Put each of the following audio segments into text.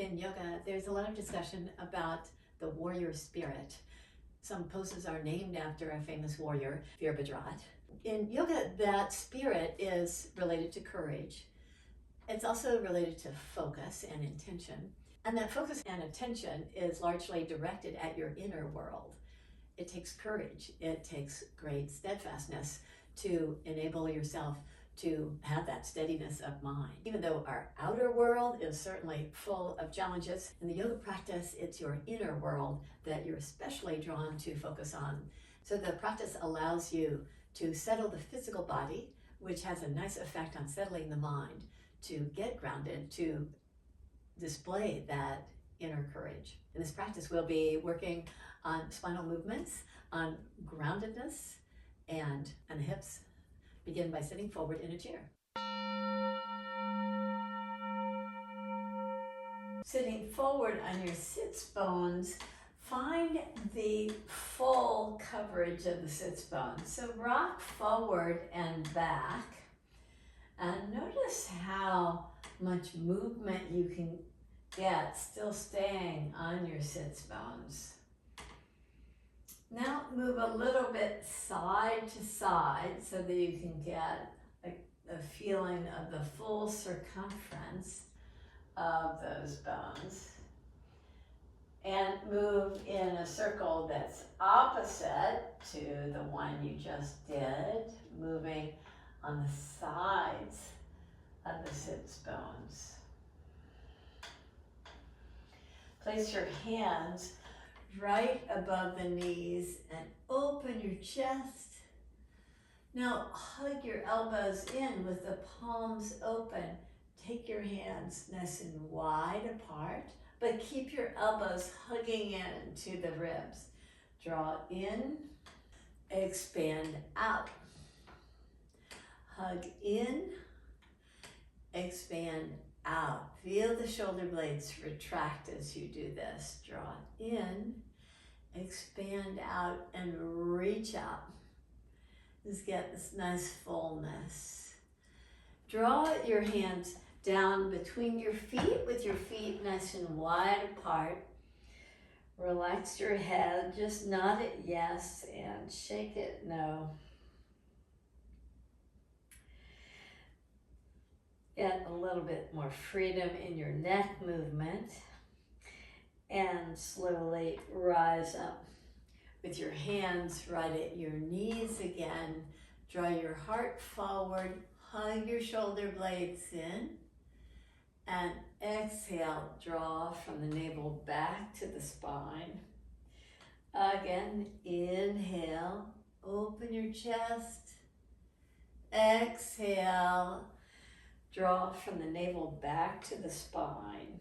In yoga, there's a lot of discussion about the warrior spirit. Some poses are named after a famous warrior, Virabhadra. In yoga, that spirit is related to courage. It's also related to focus and intention. And that focus and attention is largely directed at your inner world. It takes courage. It takes great steadfastness to enable yourself to have that steadiness of mind. Even though our outer world is certainly full of challenges, in the yoga practice, it's your inner world that you're especially drawn to focus on. So the practice allows you to settle the physical body, which has a nice effect on settling the mind, to get grounded, to display that inner courage. In this practice, we'll be working on spinal movements, on groundedness, and on the hips. Begin by sitting forward in a chair. Sitting forward on your sitz bones, find the full coverage of the sitz bones. So rock forward and back, and notice how much movement you can get still staying on your sitz bones. Now move a little bit side to side so that you can get a feeling of the full circumference of those bones. And move in a circle that's opposite to the one you just did, moving on the sides of the sitz bones. Place your hands right above the knees and open your chest. Now hug your elbows in with the palms open. Take your hands nice and wide apart, but keep your elbows hugging in to the ribs. Draw in, expand out. Hug in, expand out. Feel the shoulder blades retract as you do this. Draw in, expand out, and reach out. Just get this nice fullness. Draw your hands down between your feet with your feet nice and wide apart. Relax your head, just nod it yes and shake it no. Get a little bit more freedom in your neck movement, and slowly rise up with your hands right at your knees again. Draw your heart forward, hug your shoulder blades in, and exhale, draw from the navel back to the spine. Again, inhale, open your chest. Exhale, draw from the navel back to the spine.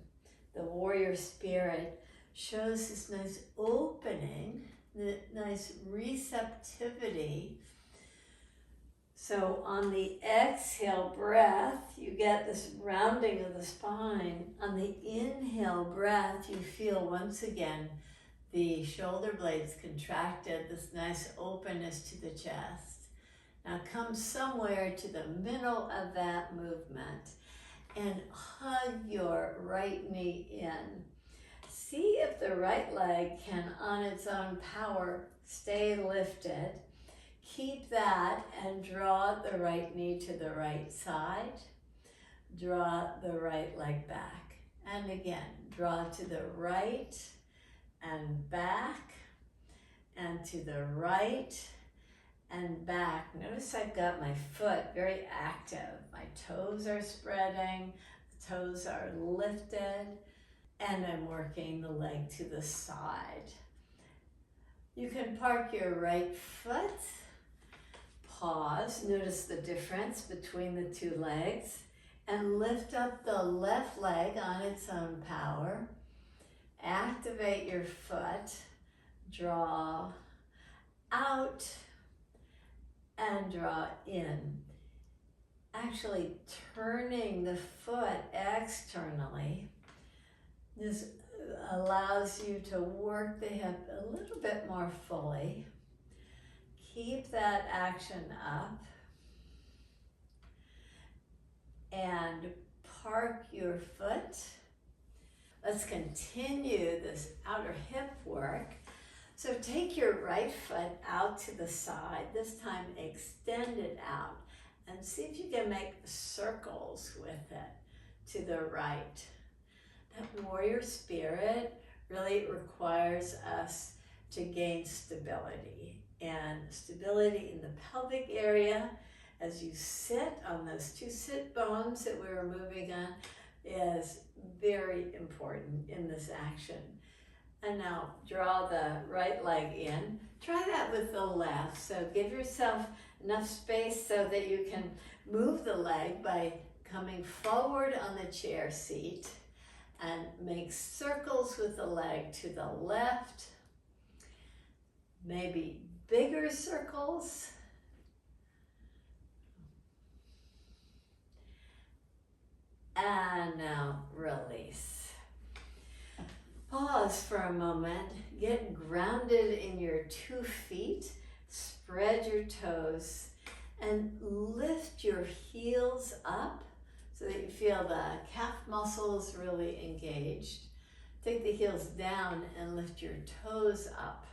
The warrior spirit shows this nice opening, the nice receptivity. So on the exhale breath, you get this rounding of the spine. On the inhale breath, you feel once again the shoulder blades contracted, this nice openness to the chest. Now come somewhere to the middle of that movement and hug your right knee in. See if the right leg can, on its own power, stay lifted. Keep that and draw the right knee to the right side. Draw the right leg back. And again, draw to the right and back, and to the right and back. Notice I've got my foot very active. My toes are spreading, the toes are lifted, and I'm working the leg to the side. You can park your right foot, pause, notice the difference between the two legs, and lift up the left leg on its own power. Activate your foot, draw out, and draw in. Actually turning the foot externally. This allows you to work the hip a little bit more fully. Keep that action up. And park your foot. Let's continue this outer hip work. So take your right foot out to the side, this time extend it out, and see if you can make circles with it to the right. That warrior spirit really requires us to gain stability, and stability in the pelvic area as you sit on those two sit bones that we were moving on is very important in this action. And now draw the right leg in. Try that with the left. So give yourself enough space so that you can move the leg by coming forward on the chair seat and make circles with the leg to the left. Maybe bigger circles. And now release. Pause for a moment. Get grounded in your 2 feet. Spread your toes and lift your heels up so that you feel the calf muscles really engaged. Take the heels down and lift your toes up.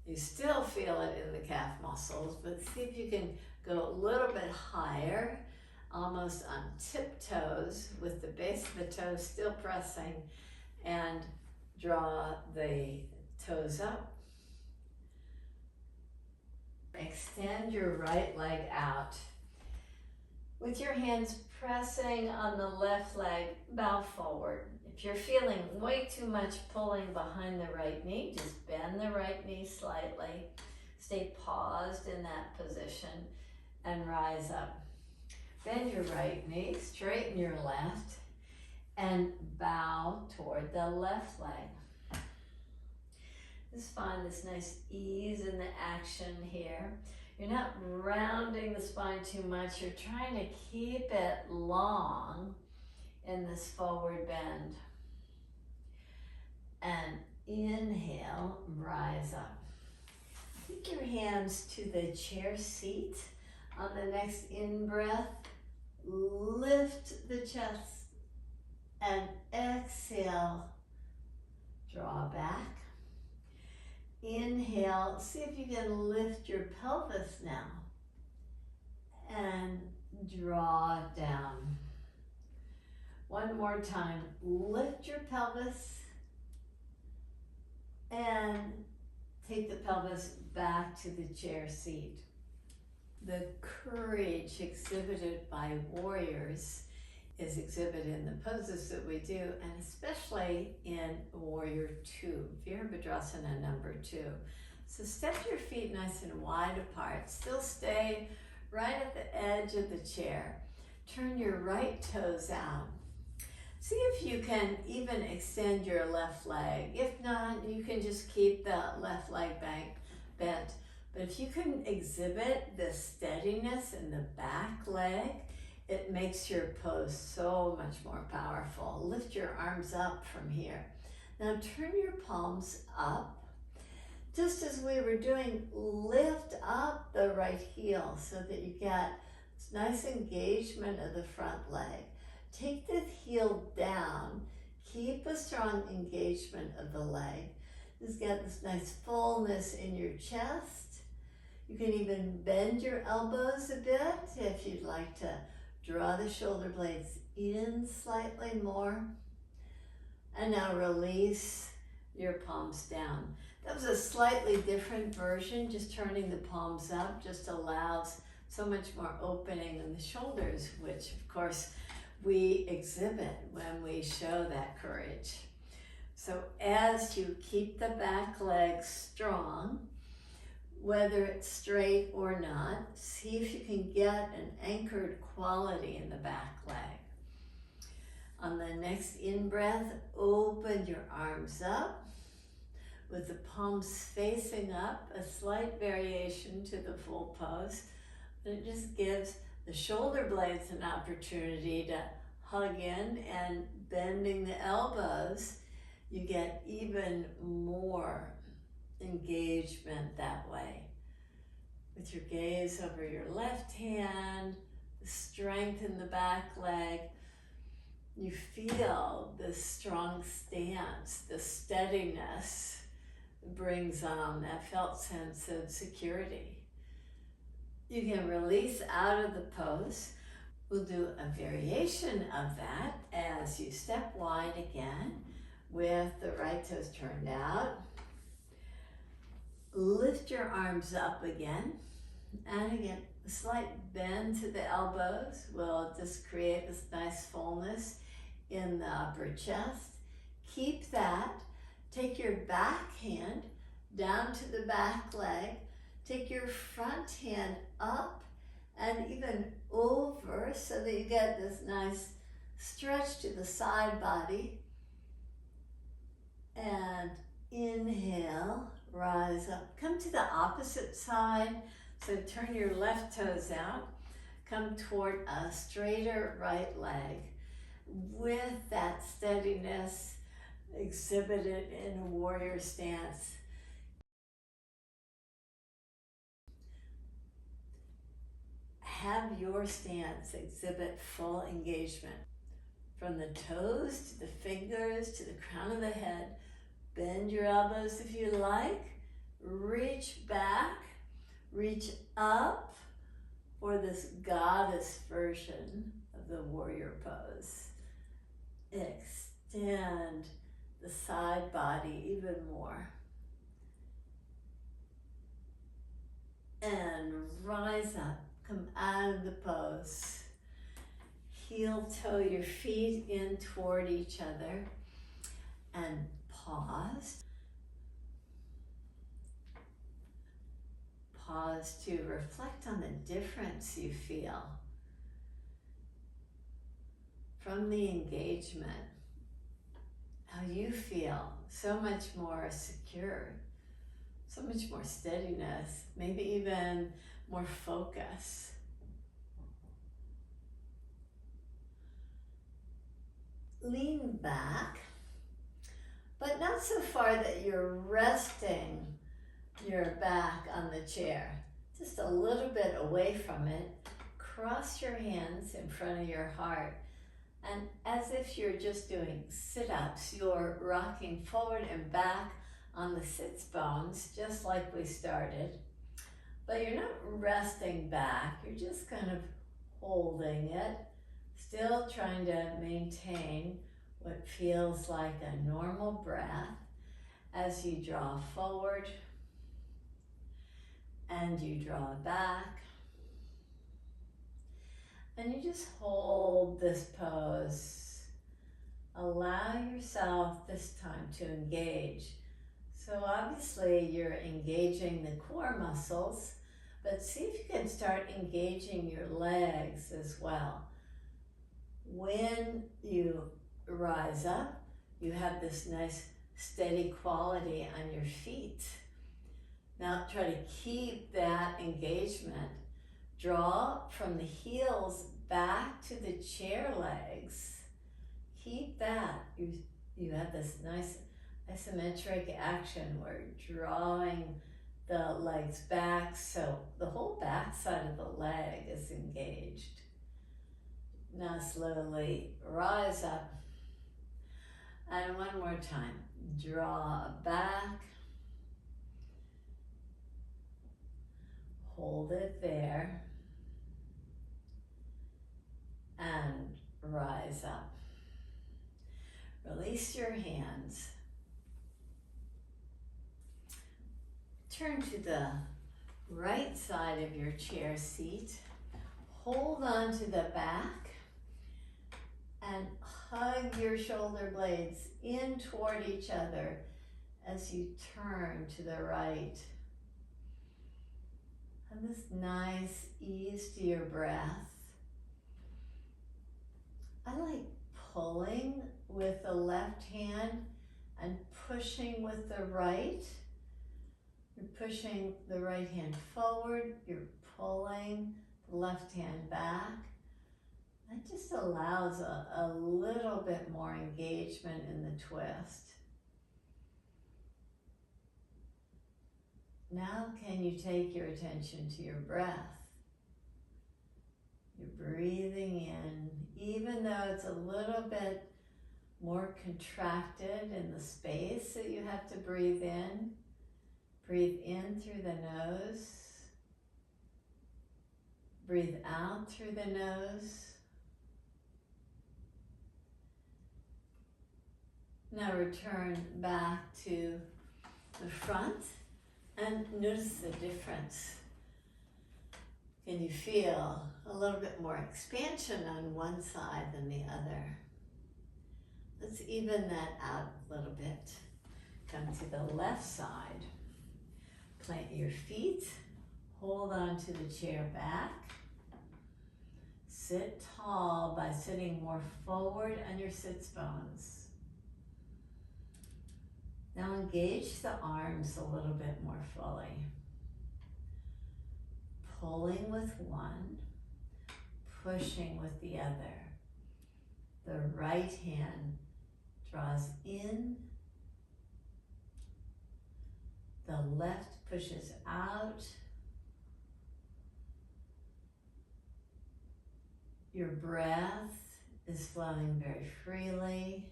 You still feel it in the calf muscles, but see if you can go a little bit higher, almost on tiptoes with the base of the toes still pressing, and draw the toes up. Extend your right leg out. With your hands pressing on the left leg, bow forward. If you're feeling way too much pulling behind the right knee, just bend the right knee slightly. Stay paused in that position and rise up. Bend your right knee, straighten your left, and bow toward the left leg. Just find this nice ease in the action here. You're not rounding the spine too much. You're trying to keep it long in this forward bend. And inhale, rise up. Take your hands to the chair seat. On the next in-breath, lift the chest and exhale, draw back. Inhale, see if you can lift your pelvis now and draw down. One more time, lift your pelvis and take the pelvis back to the chair seat. The courage exhibited by warriors is exhibited in the poses that we do, and especially in Warrior 2, Virabhadrasana number 2. So step your feet nice and wide apart. Still stay right at the edge of the chair. Turn your right toes out. See if you can even extend your left leg. If not, you can just keep the left leg bent. But if you can exhibit the steadiness in the back leg, it makes your pose so much more powerful. Lift your arms up from here. Now turn your palms up. Just as we were doing, lift up the right heel so that you get this nice engagement of the front leg. Take the heel down. Keep a strong engagement of the leg. Just get this nice fullness in your chest. You can even bend your elbows a bit if you'd like to draw the shoulder blades in slightly more. And now release your palms down. That was a slightly different version. Just turning the palms up just allows so much more opening in the shoulders, which of course we exhibit when we show that courage. So as you keep the back leg strong, whether it's straight or not, see if you can get an anchored quality in the back leg. On the next in-breath, open your arms up with the palms facing up, a slight variation to the full pose. And it just gives the shoulder blades an opportunity to hug in, and bending the elbows, you get even more engagement that way. With your gaze over your left hand, the strength in the back leg, You feel this strong stance, the steadiness brings on that felt sense of security. You can release out of the pose. We'll do a variation of that as you step wide again with the right toes turned out. Lift your arms up again, and again, a slight bend to the elbows will just create this nice fullness in the upper chest. Keep that. Take your back hand down to the back leg. Take your front hand up and even over so that you get this nice stretch to the side body. And inhale, rise up. Come to the opposite side. So turn your left toes out. Come toward a straighter right leg. With that steadiness exhibited in a warrior stance. Have your stance exhibit full engagement. From the toes to the fingers to the crown of the head. Bend your elbows if you like. Reach back. Reach up for this goddess version of the warrior pose. Extend the side body even more. And rise up. Come out of the pose. Heel toe your feet in toward each other. And pause. Pause to reflect on the difference you feel from the engagement. How you feel so much more secure, so much more steadiness, maybe even more focus. Lean back, but not so far that you're resting your back on the chair. Just a little bit away from it. Cross your hands in front of your heart. And as if you're just doing sit-ups, you're rocking forward and back on the sitz bones, just like we started. But you're not resting back, you're just kind of holding it, still trying to maintain what feels like a normal breath as you draw forward and you draw back. And you just hold this pose. Allow yourself this time to engage. So obviously you're engaging the core muscles, but see if you can start engaging your legs as well. When you rise up, you have this nice steady quality on your feet. Now try to keep that engagement. Draw from the heels back to the chair legs. Keep that. You have this nice isometric action where you're drawing the legs back so the whole back side of the leg is engaged. Now slowly rise up. And one more time. Draw back. Hold it there. And rise up. Release your hands. Turn to the right side of your chair seat. Hold on to the back and hug your shoulder blades in toward each other as you turn to the right. And this nice ease to your breath. I like pulling with the left hand and pushing with the right. You're pushing the right hand forward, you're pulling the left hand back. That just allows a little bit more engagement in the twist. Now can you take your attention to your breath? You're breathing in, even though it's a little bit more contracted in the space that you have to breathe in. Breathe in through the nose. Breathe out through the nose. Now return back to the front and notice the difference. Can you feel a little bit more expansion on one side than the other? Let's even that out a little bit. Come to the left side. Plant your feet. Hold on to the chair back. Sit tall by sitting more forward on your sitz bones. Now engage the arms a little bit more fully. Pulling with one, pushing with the other. The right hand draws in, the left pushes out. Your breath is flowing very freely.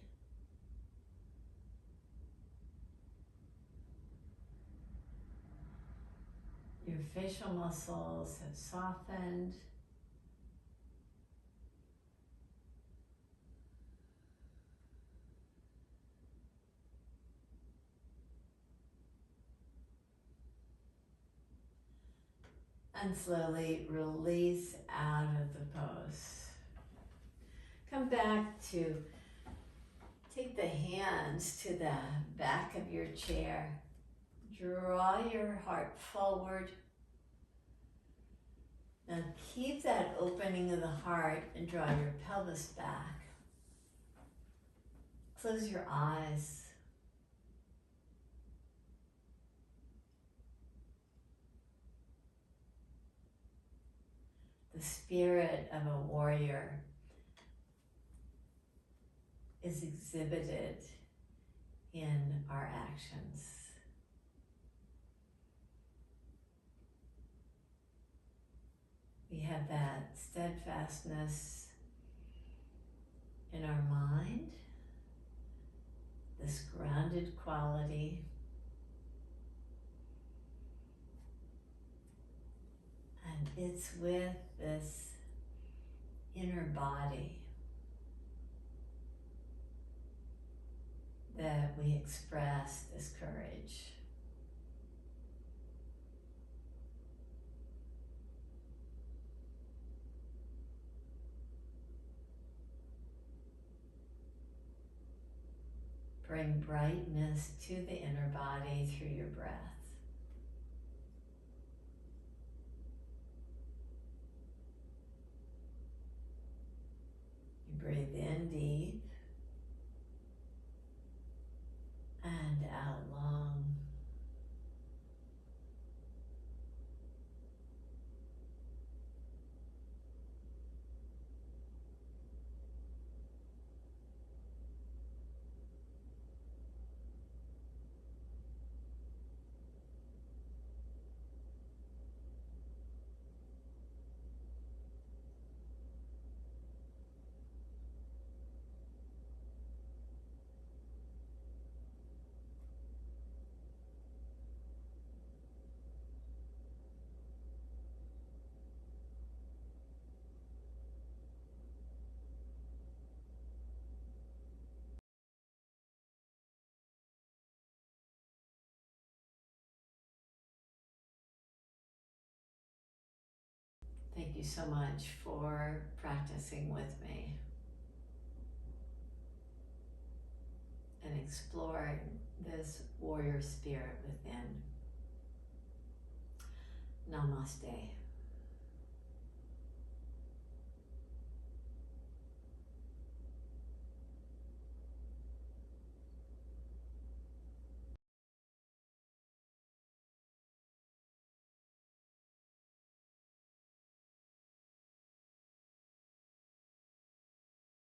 Your facial muscles have softened. And slowly release out of the pose. Come back to take the hands to the back of your chair. Draw your heart forward. Now keep that opening of the heart and draw your pelvis back. Close your eyes. The spirit of a warrior is exhibited in our actions. We have that steadfastness in our mind, this grounded quality, and it's with this inner body that we express this courage. Bring brightness to the inner body through your breath. You breathe in deep and out long. Thank you so much for practicing with me and exploring this warrior spirit within. Namaste.